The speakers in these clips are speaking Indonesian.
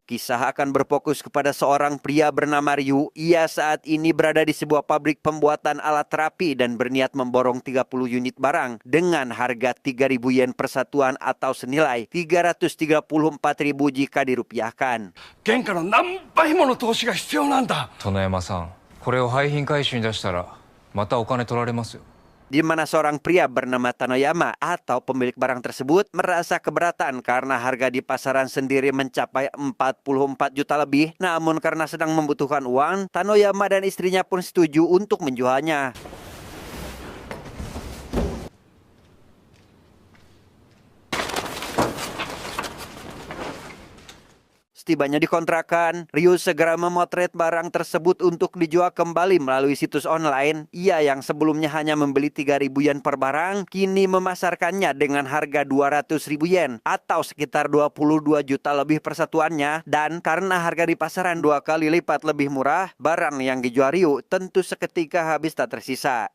Kisah akan berfokus kepada seorang pria bernama Ryu. Ia saat ini berada di sebuah pabrik pembuatan alat terapi dan berniat memborong 30 unit barang dengan harga 3.000 yen per satuan atau senilai 334.000 jika dirupiahkan. 原価の何倍もの投資が必要なんだ。殿山さん、これを廃品回収に出したらまたお金取られますよ。 Di mana seorang pria bernama Tanoyama atau pemilik barang tersebut merasa keberatan karena harga di pasaran sendiri mencapai 44 juta lebih. Namun karena sedang membutuhkan uang, Tanoyama dan istrinya pun setuju untuk menjualnya. Setibanya di kontrakan, Ryu segera memotret barang tersebut untuk dijual kembali melalui situs online. Ia yang sebelumnya hanya membeli 3.000 yen per barang, kini memasarkannya dengan harga 200.000 yen atau sekitar 22 juta lebih per satuannya. Dan karena harga di pasaran 2 kali lipat lebih murah, barang yang dijual Ryu tentu seketika habis tak tersisa.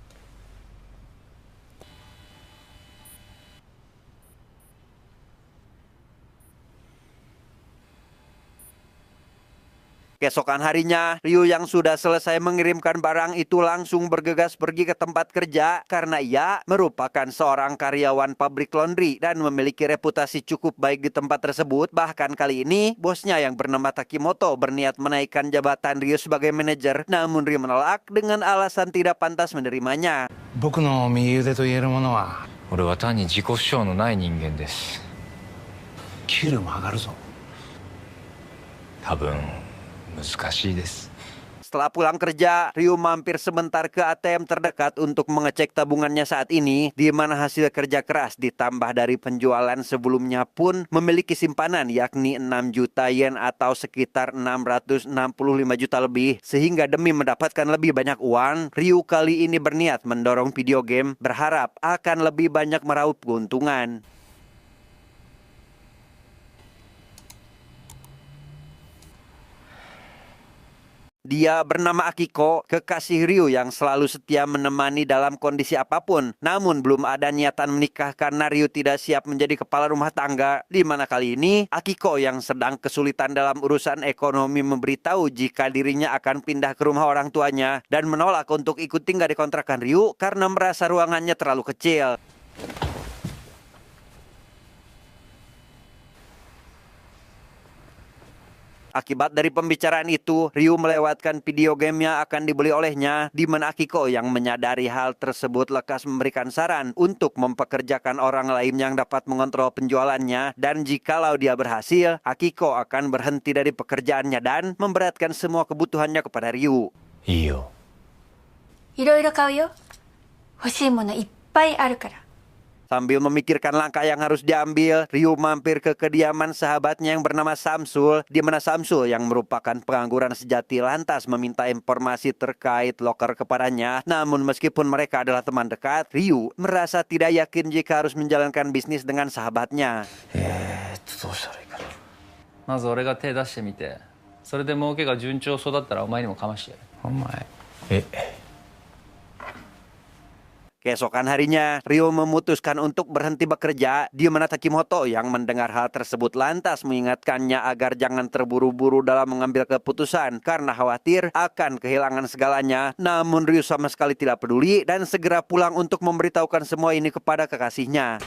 Keesokan harinya, Ryu yang sudah selesai mengirimkan barang itu langsung bergegas pergi ke tempat kerja karena ia merupakan seorang karyawan pabrik laundry dan memiliki reputasi cukup baik di tempat tersebut. Bahkan kali ini, bosnya yang bernama Takimoto berniat menaikkan jabatan Ryu sebagai manajer, namun Ryu menolak dengan alasan tidak pantas menerimanya. 僕の右腕と言えるものは俺は単に自己主張のない人間です。給料も上がるぞ。多分難しいです。 Setelah pulang kerja, Ryu mampir sebentar ke ATM terdekat untuk mengecek tabungannya saat ini, di mana hasil kerja keras ditambah dari penjualan sebelumnya pun memiliki simpanan yakni 6 juta yen atau sekitar 665 juta lebih. Sehingga demi mendapatkan lebih banyak uang, Ryu kali ini berniat mendorong video game, berharap akan lebih banyak meraup keuntungan. Dia bernama Akiko, kekasih Ryu yang selalu setia menemani dalam kondisi apapun. Namun belum ada niatan menikah karena Ryu tidak siap menjadi kepala rumah tangga. Di mana kali ini, Akiko yang sedang kesulitan dalam urusan ekonomi memberitahu jika dirinya akan pindah ke rumah orang tuanya dan menolak untuk ikut tinggal di kontrakan Ryu karena merasa ruangannya terlalu kecil. Akibat dari pembicaraan itu, Ryu melewatkan video game yang akan dibeli olehnya, di mana Akiko yang menyadari hal tersebut lekas memberikan saran untuk mempekerjakan orang lain yang dapat mengontrol penjualannya, dan jikalau dia berhasil, Akiko akan berhenti dari pekerjaannya dan memberatkan semua kebutuhannya kepada Ryu. いいよ。いろいろ買うよ。欲しいものいっぱいあるから。 Sambil memikirkan langkah yang harus diambil, Ryu mampir ke kediaman sahabatnya yang bernama Samsul, di mana Samsul yang merupakan pengangguran sejati lantas meminta informasi terkait loker kepadanya. Namun meskipun mereka adalah teman dekat, Ryu merasa tidak yakin jika harus menjalankan bisnis dengan sahabatnya. どうしたらいいかな。まず俺が手出してみて、それで儲けが順調そうだったらお前にもかましてやる。お前。 Keesokan harinya, Ryu memutuskan untuk berhenti bekerja, di mana Takimoto yang mendengar hal tersebut lantas mengingatkannya agar jangan terburu-buru dalam mengambil keputusan karena khawatir akan kehilangan segalanya. Namun Ryu sama sekali tidak peduli dan segera pulang untuk memberitahukan semua ini kepada kekasihnya.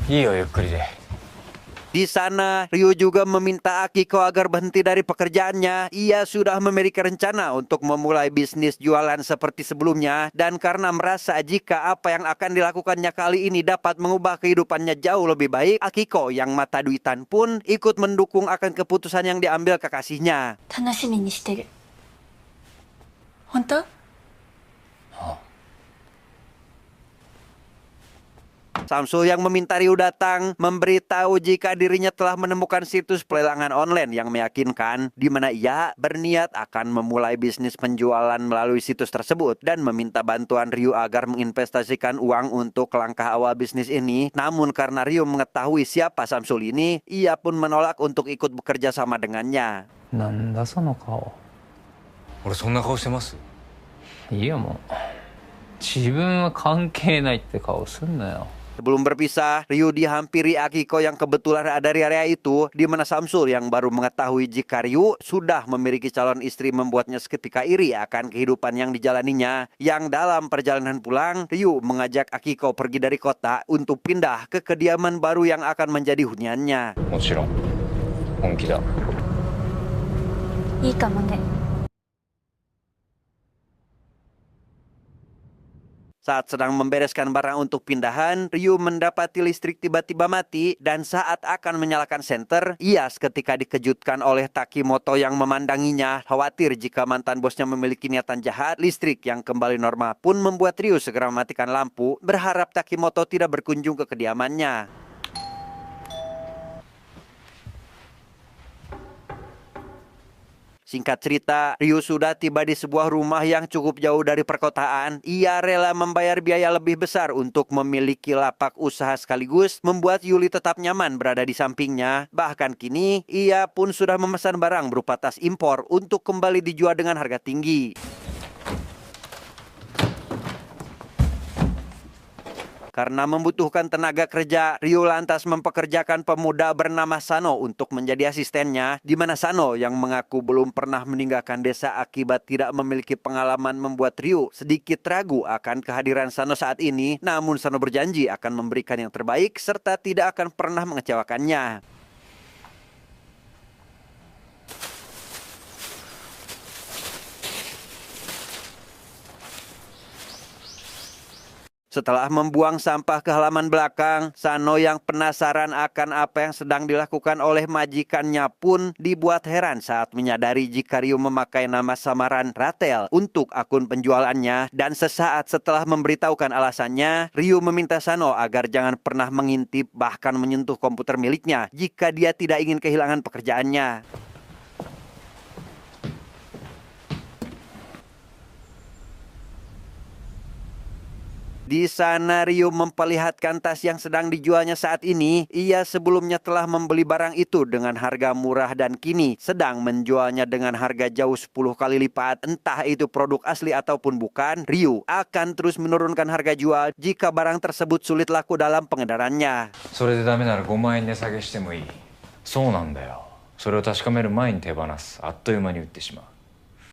いいよ、ゆっくりで。 Di sana, Ryu juga meminta Akiko agar berhenti dari pekerjaannya. Ia sudah memiliki rencana untuk memulai bisnis jualan seperti sebelumnya. Dan karena merasa jika apa yang akan dilakukannya kali ini dapat mengubah kehidupannya jauh lebih baik, Akiko yang mata duitan pun ikut mendukung akan keputusan yang diambil kekasihnya. 楽しみにしてる。本当？ Samsul yang meminta Ryu datang memberitahu jika dirinya telah menemukan situs pelelangan online yang meyakinkan, di mana ia berniat akan memulai bisnis penjualan melalui situs tersebut dan meminta bantuan Ryu agar menginvestasikan uang untuk langkah awal bisnis ini. Namun karena Ryu mengetahui siapa Samsul ini, ia pun menolak untuk ikut bekerja sama dengannya. なんだその顔。俺そんな顔してます？いいよもう。自分は関係ないって顔すんなよ。Sebelum berpisah, Ryu dihampiri Akiko yang kebetulan ada di area itu, di mana Samsul yang baru mengetahui jika Ryu sudah memiliki calon istri membuatnya seketika iri akan kehidupan yang dijalaninya. Yang dalam perjalanan pulang, Ryu mengajak Akiko pergi dari kota untuk pindah ke kediaman baru yang akan menjadi huniannya. もちろん本気だ。いいかもね。 Saat sedang membereskan barang untuk pindahan, Ryu mendapati listrik tiba-tiba mati dan saat akan menyalakan senter, ia seketika dikejutkan oleh Takimoto yang memandanginya. Khawatir jika mantan bosnya memiliki niatan jahat, listrik yang kembali normal pun membuat Ryu segera mematikan lampu, berharap Takimoto tidak berkunjung ke kediamannya. Singkat cerita, Ryu sudah tiba di sebuah rumah yang cukup jauh dari perkotaan. Ia rela membayar biaya lebih besar untuk memiliki lapak usaha sekaligus membuat Yuli tetap nyaman berada di sampingnya. Bahkan kini, ia pun sudah memesan barang berupa tas impor untuk kembali dijual dengan harga tinggi. Karena membutuhkan tenaga kerja, Ryu lantas mempekerjakan pemuda bernama Sano untuk menjadi asistennya, di mana Sano yang mengaku belum pernah meninggalkan desa akibat tidak memiliki pengalaman membuat Ryu sedikit ragu akan kehadiran Sano saat ini, namun Sano berjanji akan memberikan yang terbaik serta tidak akan pernah mengecewakannya. Setelah membuang sampah ke halaman belakang, Sano yang penasaran akan apa yang sedang dilakukan oleh majikannya pun dibuat heran saat menyadari jika Ryu memakai nama samaran Ratel untuk akun penjualannya, dan sesaat setelah memberitahukan alasannya, Ryu meminta Sano agar jangan pernah mengintip bahkan menyentuh komputer miliknya jika dia tidak ingin kehilangan pekerjaannya. Di sana Ryu memperlihatkan tas yang sedang dijualnya saat ini. Ia sebelumnya telah membeli barang itu dengan harga murah dan kini sedang menjualnya dengan harga jauh 10 kali lipat. Entah itu produk asli ataupun bukan, Ryu akan terus menurunkan harga jual jika barang tersebut sulit laku dalam pengedarannya. それでダメなら5万円値下げしてもいい。そうなんだよ。それを確かめる前に手放す。あっという間に売ってしまう。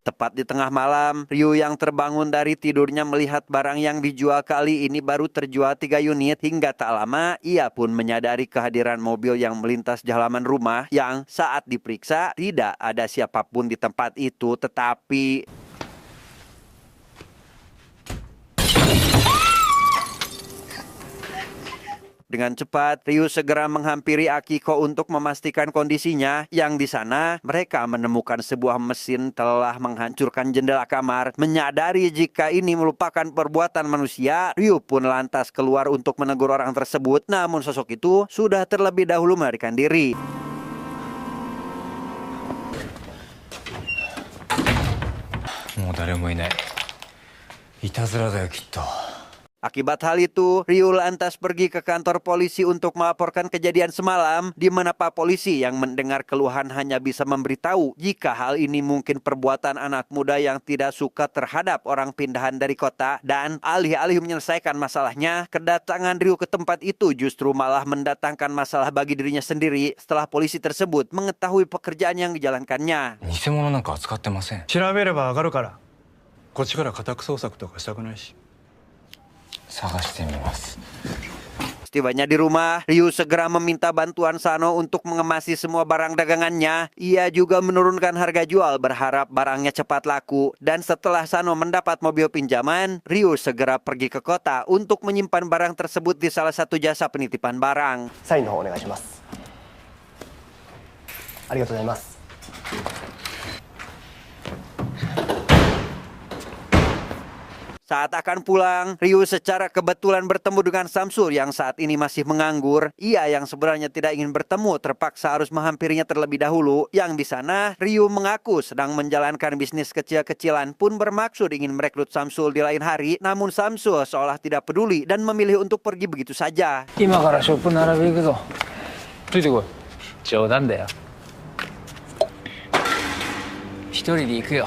Tepat di tengah malam, Ryu yang terbangun dari tidurnya melihat barang yang dijual kali ini baru terjual 3 unit. Hingga tak lama, ia pun menyadari kehadiran mobil yang melintas di halaman rumah yang saat diperiksa tidak ada siapapun di tempat itu, tetapi... Dengan cepat, Ryu segera menghampiri Akiko untuk memastikan kondisinya. Yang di sana, mereka menemukan sebuah mesin telah menghancurkan jendela kamar. Menyadari jika ini merupakan perbuatan manusia, Ryu pun lantas keluar untuk menegur orang tersebut. Namun sosok itu sudah terlebih dahulu melarikan diri. Akibat hal itu, Ryu lantas pergi ke kantor polisi untuk melaporkan kejadian semalam, di mana Pak Polisi yang mendengar keluhan hanya bisa memberitahu jika hal ini mungkin perbuatan anak muda yang tidak suka terhadap orang pindahan dari kota, dan alih-alih menyelesaikan masalahnya, kedatangan Ryu ke tempat itu justru malah mendatangkan masalah bagi dirinya sendiri setelah polisi tersebut mengetahui pekerjaan yang dijalankannya. 偽物なんか扱ってません。調べればわかるからこっちから家宅捜索とかしたくないし探してみます。 Setibanya di rumah, Ryu segera meminta bantuan Sano untuk mengemasi semua barang dagangannya. Ia juga menurunkan harga jual berharap barangnya cepat laku. Dan setelah Sano mendapat mobil pinjaman, Ryu segera pergi ke kota untuk menyimpan barang tersebut di salah satu jasa penitipan barang. サインの方お願いします。ありがとうございます。 Saat akan pulang, Ryu secara kebetulan bertemu dengan Samsul yang saat ini masih menganggur. Ia yang sebenarnya tidak ingin bertemu terpaksa harus menghampirinya terlebih dahulu. Yang di sana, Ryu mengaku sedang menjalankan bisnis kecil-kecilan pun bermaksud ingin merekrut Samsul di lain hari. Namun Samsul seolah tidak peduli dan memilih untuk pergi begitu saja. 今からショップ並べ行くぞ。ついてこい。冗談だよ。一人で行くよ。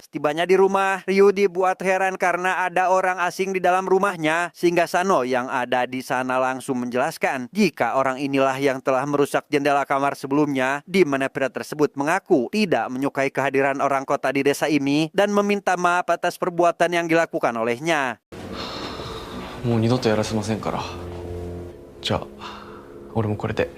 Setibanya di rumah, Ryu dibuat heran karena ada orang asing di dalam rumahnya, sehingga Sano yang ada di sana langsung menjelaskan jika orang inilah yang telah merusak jendela kamar sebelumnya, di mana pria tersebut mengaku tidak menyukai kehadiran orang kota di desa ini dan meminta maaf atas perbuatan yang dilakukan olehnya. もう二度とやらせませんから。じゃあ俺もこれで。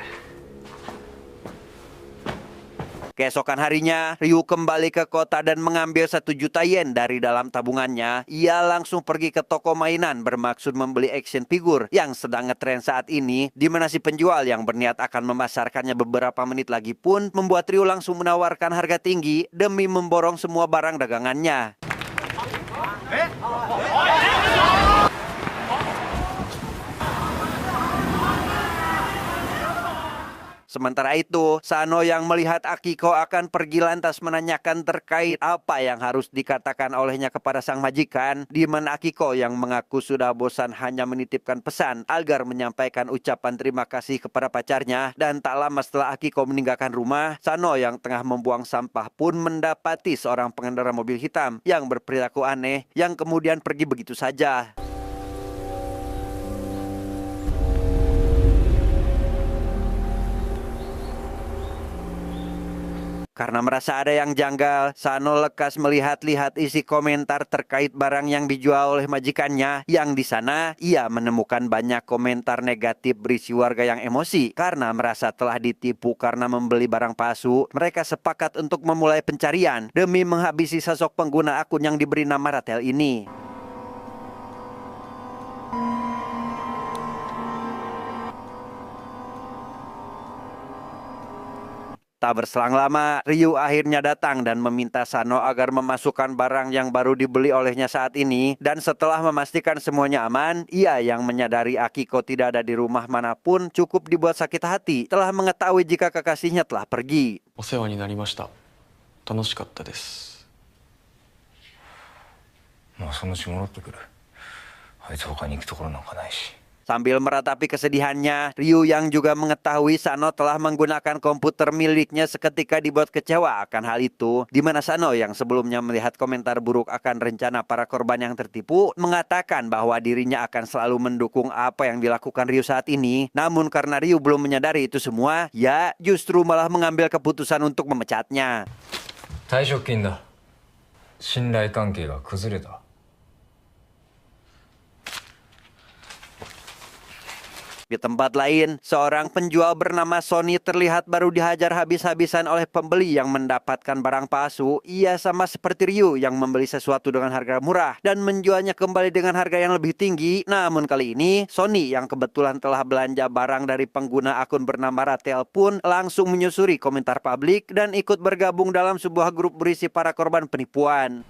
Keesokan harinya, Ryu kembali ke kota dan mengambil 1 juta yen dari dalam tabungannya. Ia langsung pergi ke toko mainan bermaksud membeli action figure yang sedang ngetren saat ini, di mana si penjual yang berniat akan memasarkannya beberapa menit lagi pun membuat Ryu langsung menawarkan harga tinggi demi memborong semua barang dagangannya. Sementara itu, Sano yang melihat Akiko akan pergi lantas menanyakan terkait apa yang harus dikatakan olehnya kepada sang majikan, di mana Akiko yang mengaku sudah bosan hanya menitipkan pesan agar menyampaikan ucapan terima kasih kepada pacarnya. Dan tak lama setelah Akiko meninggalkan rumah, Sano yang tengah membuang sampah pun mendapati seorang pengendara mobil hitam yang berperilaku aneh yang kemudian pergi begitu saja. Karena merasa ada yang janggal, Sano lekas melihat-lihat isi komentar terkait barang yang dijual oleh majikannya, yang di sana ia menemukan banyak komentar negatif berisi warga yang emosi karena merasa telah ditipu karena membeli barang palsu. Mereka sepakat untuk memulai pencarian demi menghabisi sosok pengguna akun yang diberi nama Ratel ini. Tak berselang lama, Ryu akhirnya datang dan meminta Sano agar memasukkan barang yang baru dibeli olehnya saat ini. Dan setelah memastikan semuanya aman, ia yang menyadari Akiko tidak ada di rumah manapun cukup dibuat sakit hati telah mengetahui jika kekasihnya telah pergi. お世話になりました。楽しかったです。まあそのうち戻ってくる。あいつ他に行くところなんかないし。 Sambil meratapi kesedihannya, Ryu yang juga mengetahui Sano telah menggunakan komputer miliknya seketika dibuat kecewa akan hal itu, di mana Sano yang sebelumnya melihat komentar buruk akan rencana para korban yang tertipu, mengatakan bahwa dirinya akan selalu mendukung apa yang dilakukan Ryu saat ini. Namun karena Ryu belum menyadari itu semua, ya justru malah mengambil keputusan untuk memecatnya. 退職金だ。信頼関係が崩れた。 Di tempat lain, seorang penjual bernama Sony terlihat baru dihajar habis-habisan oleh pembeli yang mendapatkan barang palsu. Ia sama seperti Ryu yang membeli sesuatu dengan harga murah dan menjualnya kembali dengan harga yang lebih tinggi. Namun kali ini, Sony yang kebetulan telah belanja barang dari pengguna akun bernama Ratel pun langsung menyusuri komentar publik dan ikut bergabung dalam sebuah grup berisi para korban penipuan.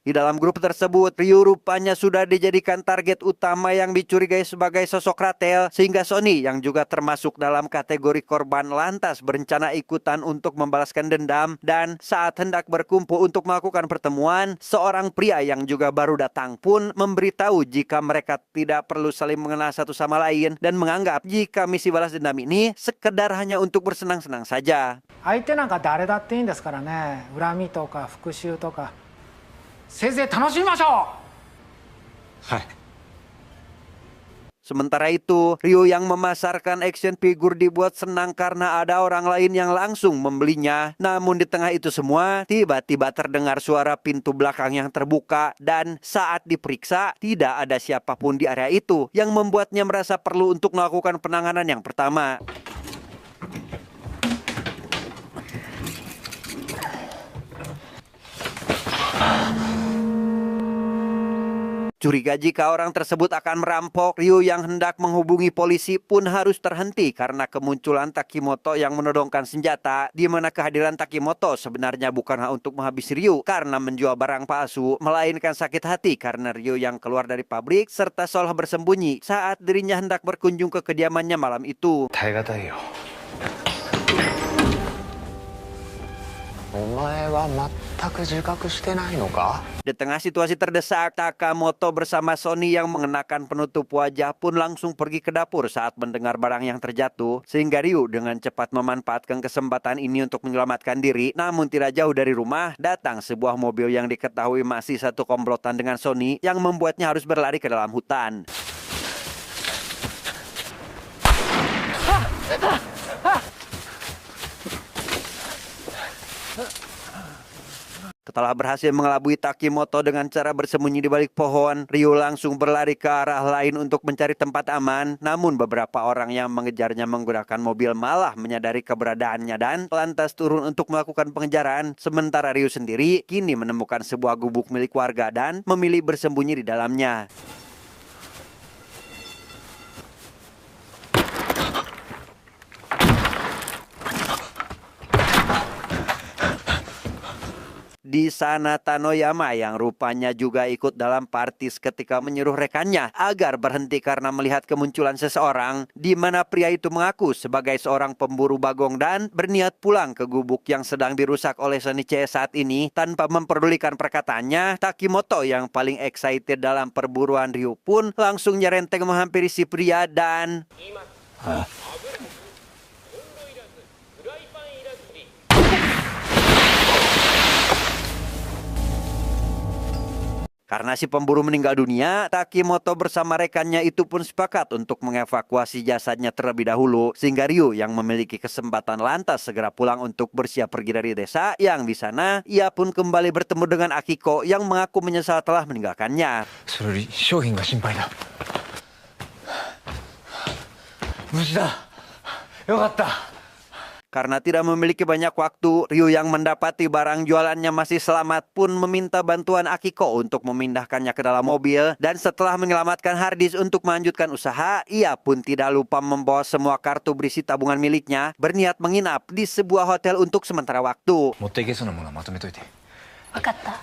Di dalam grup tersebut, Ryu rupanya sudah dijadikan target utama yang dicurigai sebagai sosok Ratel, sehingga Sony yang juga termasuk dalam kategori korban lantas berencana ikutan untuk membalaskan dendam. Dan saat hendak berkumpul untuk melakukan pertemuan, seorang pria yang juga baru datang pun memberitahu jika mereka tidak perlu saling mengenal satu sama lain dan menganggap jika misi balas dendam ini sekedar hanya untuk bersenang-senang saja. 相手なんか誰だっていいんですからね。恨みとか復讐とか。 せいぜい楽しみましょう。はい。 Sementara itu, Ryu yang memasarkan action figure dibuat senang karena ada orang lain yang langsung membelinya. Namun di tengah itu semua, tiba-tiba terdengar suara pintu belakang yang terbuka. Dan saat diperiksa, tidak ada siapapun di area itu yang membuatnya merasa perlu untuk melakukan penanganan yang pertama. Curiga jika orang tersebut akan merampok, Ryu yang hendak menghubungi polisi pun harus terhenti karena kemunculan Takimoto yang menodongkan senjata, di mana kehadiran Takimoto sebenarnya bukanlah untuk menghabisi Ryu karena menjual barang palsu, melainkan sakit hati karena Ryu yang keluar dari pabrik serta seolah bersembunyi saat dirinya hendak berkunjung ke kediamannya malam itu. 耐え難いよ。お前はく自覚してないのか？ Di tengah situasi terdesak, Takamoto bersama Sony yang mengenakan penutup wajah pun langsung pergi ke dapur saat mendengar barang yang terjatuh, sehingga Ryu dengan cepat memanfaatkan kesempatan ini untuk menyelamatkan diri. Namun tidak jauh dari rumah, datang sebuah mobil yang diketahui masih satu komplotan dengan Sony yang membuatnya harus berlari ke dalam hutan. Setelah berhasil mengelabui Takimoto dengan cara bersembunyi di balik pohon, Ryu langsung berlari ke arah lain untuk mencari tempat aman. Namun beberapa orang yang mengejarnya menggunakan mobil malah menyadari keberadaannya dan lantas turun untuk melakukan pengejaran. Sementara Ryu sendiri kini menemukan sebuah gubuk milik warga dan memilih bersembunyi di dalamnya. Di sana Tanoyama yang rupanya juga ikut dalam party ketika menyuruh rekannya agar berhenti karena melihat kemunculan seseorang, di mana pria itu mengaku sebagai seorang pemburu bagong dan berniat pulang ke gubuk yang sedang dirusak oleh Shinichi saat ini. Tanpa memperdulikan perkataannya, Takimoto yang paling excited dalam perburuan Ryu pun langsung nyerenteng menghampiri si pria dan... Karena si pemburu meninggal dunia, Takimoto bersama rekannya itu pun sepakat untuk mengevakuasi jasadnya terlebih dahulu, sehingga Ryu yang memiliki kesempatan lantas segera pulang untuk bersiap pergi dari desa. Yang di sana ia pun kembali bertemu dengan Akiko yang mengaku menyesal telah meninggalkannya. それより商品が心配だ。無事だ。よかった。 Karena tidak memiliki banyak waktu, Ryu yang mendapati barang jualannya masih selamat pun meminta bantuan Akiko untuk memindahkannya ke dalam mobil. Dan setelah menyelamatkan harddisk untuk melanjutkan usaha, ia pun tidak lupa membawa semua kartu berisi tabungan miliknya, berniat menginap di sebuah hotel untuk sementara waktu. 持っていけそうなものはまとめといて。分かった。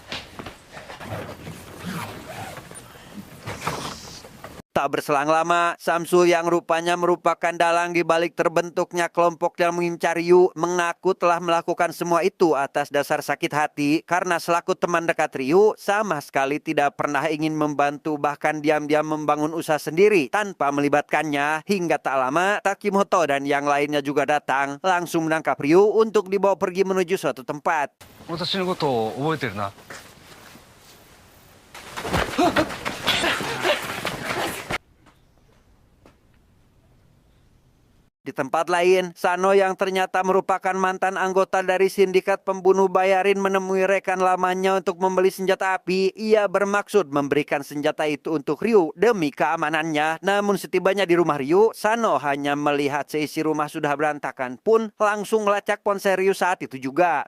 Tak berselang lama, Samsul yang rupanya merupakan dalang di balik terbentuknya kelompok yang mengincar Ryu mengaku telah melakukan semua itu atas dasar sakit hati karena selaku teman dekat Ryu sama sekali tidak pernah ingin membantu, bahkan diam-diam membangun usaha sendiri tanpa melibatkannya. Hingga tak lama, Takimoto dan yang lainnya juga datang langsung menangkap Ryu untuk dibawa pergi menuju suatu tempat. 私のことを覚えてるな。 Di tempat lain, Sano yang ternyata merupakan mantan anggota dari sindikat pembunuh bayarin menemui rekan lamanya untuk membeli senjata api. Ia bermaksud memberikan senjata itu untuk Ryu demi keamanannya. Namun setibanya di rumah Ryu, Sano hanya melihat seisi rumah sudah berantakan pun langsung melacak ponsel Ryu saat itu juga.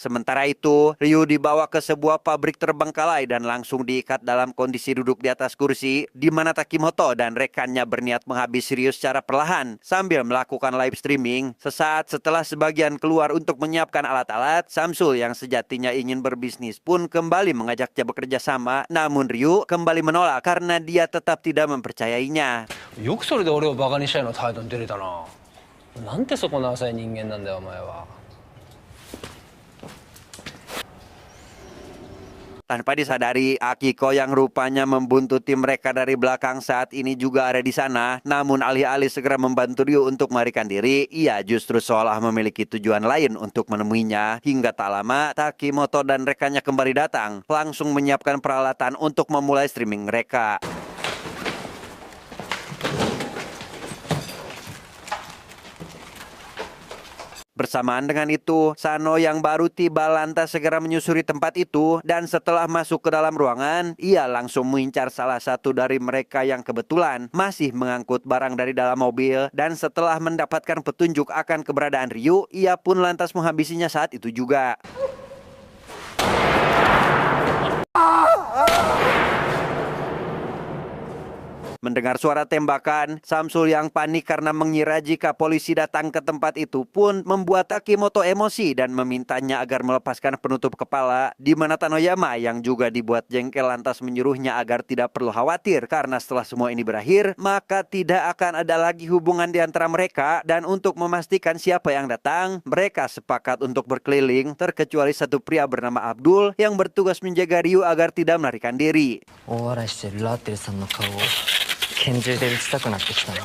Sementara itu, Ryu dibawa ke sebuah pabrik terbengkalai dan langsung diikat dalam kondisi duduk di atas kursi, di mana Takimoto dan rekannya berniat menghabisi Ryu secara perlahan sambil melakukan live streaming. Sesaat setelah sebagian keluar untuk menyiapkan alat-alat, Samsul yang sejatinya ingin berbisnis pun kembali mengajaknya bekerja sama. Namun Ryu kembali menolak karena dia tetap tidak mempercayainya. よくそれで俺をバカにしたような態度に出れたな。なんてそこの浅い人間なんだよお前は。 Tanpa disadari, Akiko yang rupanya membuntuti mereka dari belakang saat ini juga ada di sana. Namun alih-alih segera membantu Ryu untuk melarikan diri, ia justru seolah memiliki tujuan lain untuk menemuinya. Hingga tak lama, Takimoto dan rekannya kembali datang, langsung menyiapkan peralatan untuk memulai streaming mereka. Bersamaan dengan itu, Sano yang baru tiba lantas segera menyusuri tempat itu dan setelah masuk ke dalam ruangan, ia langsung mengincar salah satu dari mereka yang kebetulan masih mengangkut barang dari dalam mobil dan setelah mendapatkan petunjuk akan keberadaan Ryu, ia pun lantas menghabisinya saat itu juga. Mendengar suara tembakan, Samsul yang panik karena mengira jika polisi datang ke tempat itu pun membuat Takimoto emosi dan memintanya agar melepaskan penutup kepala, di mana Tanoyama yang juga dibuat jengkel lantas menyuruhnya agar tidak perlu khawatir karena setelah semua ini berakhir, maka tidak akan ada lagi hubungan di antara mereka, dan untuk memastikan siapa yang datang, mereka sepakat untuk berkeliling terkecuali satu pria bernama Abdul yang bertugas menjaga Ryu agar tidak melarikan diri. 大笑いしてるラーテルさんの顔を拳銃で撃ちたくなってきたな。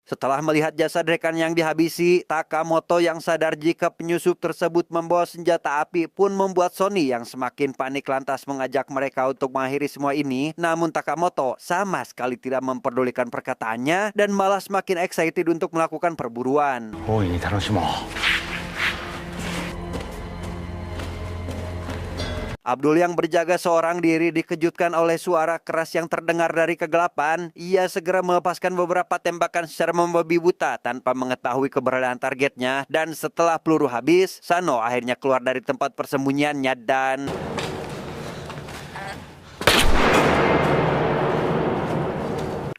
Setelah melihat jasad rekan yang dihabisi, Takamoto yang sadar jika penyusup tersebut membawa senjata api pun membuat Sony yang semakin panik lantas mengajak mereka untuk mengakhiri semua ini. Namun Takamoto sama sekali tidak memperdulikan perkataannya dan malah semakin excited untuk melakukan perburuan. 大いに楽しもう。 Abdul yang berjaga seorang diri dikejutkan oleh suara keras yang terdengar dari kegelapan. Ia segera melepaskan beberapa tembakan secara membabi buta tanpa mengetahui keberadaan targetnya. Dan setelah peluru habis, Sano akhirnya keluar dari tempat persembunyiannya dan...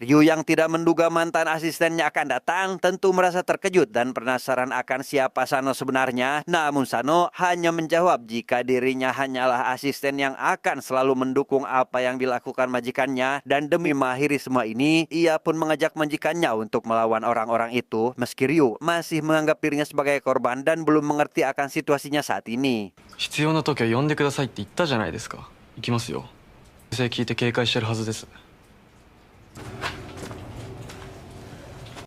Ryu yang tidak menduga mantan asistennya akan datang tentu merasa terkejut dan penasaran akan siapa Sano sebenarnya. Namun Sano hanya menjawab jika dirinya hanyalah asisten yang akan selalu mendukung apa yang dilakukan majikannya. Dan demi mengakhiri semua ini, ia pun mengajak majikannya untuk melawan orang-orang itu. Meski Ryu masih menganggap dirinya sebagai korban dan belum mengerti akan situasinya saat ini. 必要な時は呼んでくださいって言ったじゃないですか。行きますよ。先生聞いて警戒してるはずです。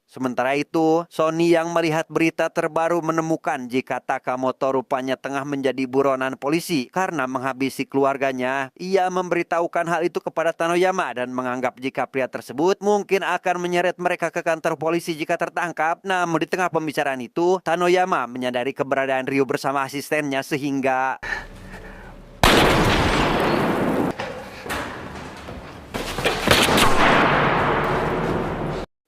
Sementara itu, Sony yang melihat berita terbaru menemukan jika Takamoto rupanya tengah menjadi buronan polisi karena menghabisi keluarganya. Ia memberitahukan hal itu kepada Tanoyama dan menganggap jika pria tersebut mungkin akan menyeret mereka ke kantor polisi jika tertangkap. Namun di tengah pembicaraan itu, Tanoyama menyadari keberadaan Ryu bersama asistennya sehingga...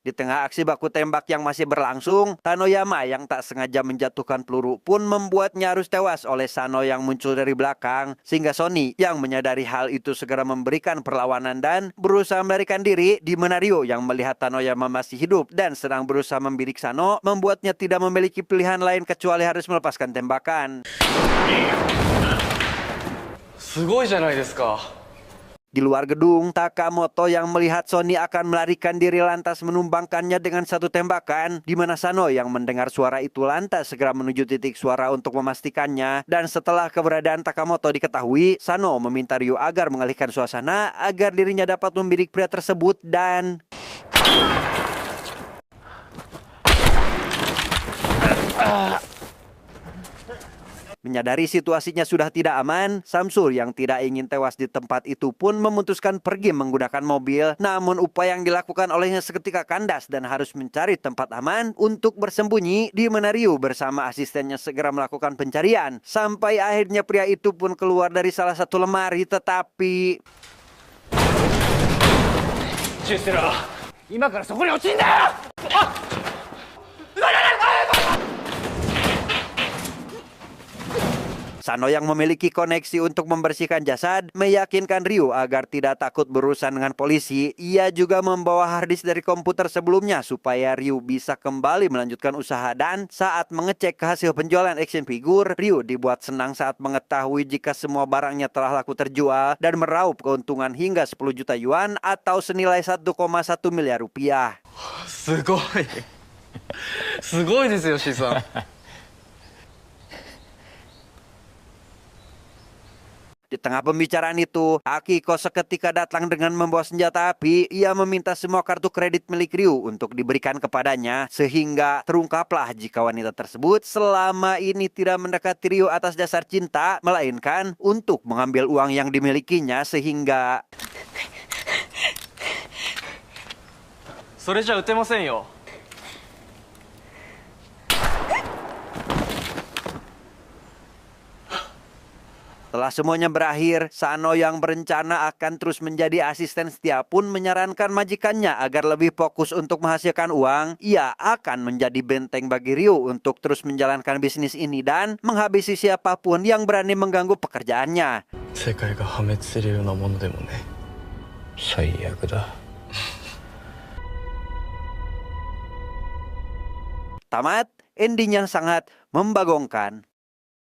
Di tengah aksi baku tembak yang masih berlangsung, Tanoyama yang tak sengaja menjatuhkan peluru pun membuat nyaris tewas oleh Sano yang muncul dari belakang. Sehingga Sony yang menyadari hal itu segera memberikan perlawanan dan berusaha melarikan diri, di mana Ryo yang melihat Tanoyama masih hidup dan sedang berusaha membidik Sano membuatnya tidak memiliki pilihan lain kecuali harus melepaskan tembakan. すごいじゃないですか。 Di luar gedung, Takamoto yang melihat Sony akan melarikan diri lantas menumbangkannya dengan satu tembakan, di mana Sano yang mendengar suara itu lantas segera menuju titik suara untuk memastikannya. Dan setelah keberadaan Takamoto diketahui, Sano meminta Ryu agar mengalihkan suasana agar dirinya dapat membidik pria tersebut dan... Menyadari situasinya sudah tidak aman, Samsul yang tidak ingin tewas di tempat itu pun memutuskan pergi menggunakan mobil. Namun upaya yang dilakukan olehnya seketika kandas dan harus mencari tempat aman untuk bersembunyi, di mana Ryu bersama asistennya segera melakukan pencarian. Sampai akhirnya pria itu pun keluar dari salah satu lemari, tetapi... 今からそこに落ちんだよ。 Sano yang memiliki koneksi untuk membersihkan jasad meyakinkan Ryu agar tidak takut berurusan dengan polisi. Ia juga membawa harddisk dari komputer sebelumnya supaya Ryu bisa kembali melanjutkan usaha. Dan saat mengecek hasil penjualan action figure, Ryu dibuat senang saat mengetahui jika semua barangnya telah laku terjual dan meraup keuntungan hingga 10 juta yuan atau senilai 1,1 miliar rupiah. すごい。すごいですよ、シーさん。 Di tengah pembicaraan itu, Akiko seketika datang dengan membawa senjata api. Ia meminta semua kartu kredit milik Ryu untuk diberikan kepadanya, sehingga terungkaplah jika wanita tersebut selama ini tidak mendekati Ryu atas dasar cinta, melainkan untuk mengambil uang yang dimilikinya sehingga... それじゃ撃てませんよ。 Setelah Setelah semuanya berakhir, Sano yang berencana akan terus menjadi asisten setia pun menyarankan majikannya agar lebih fokus untuk menghasilkan uang. Ia akan menjadi benteng bagi Ryu untuk terus menjalankan bisnis ini dan menghabisi siapapun yang berani mengganggu pekerjaannya. 世界が破滅するようなものでもね。最悪だ。 Tamat, endingnya sangat membagongkan.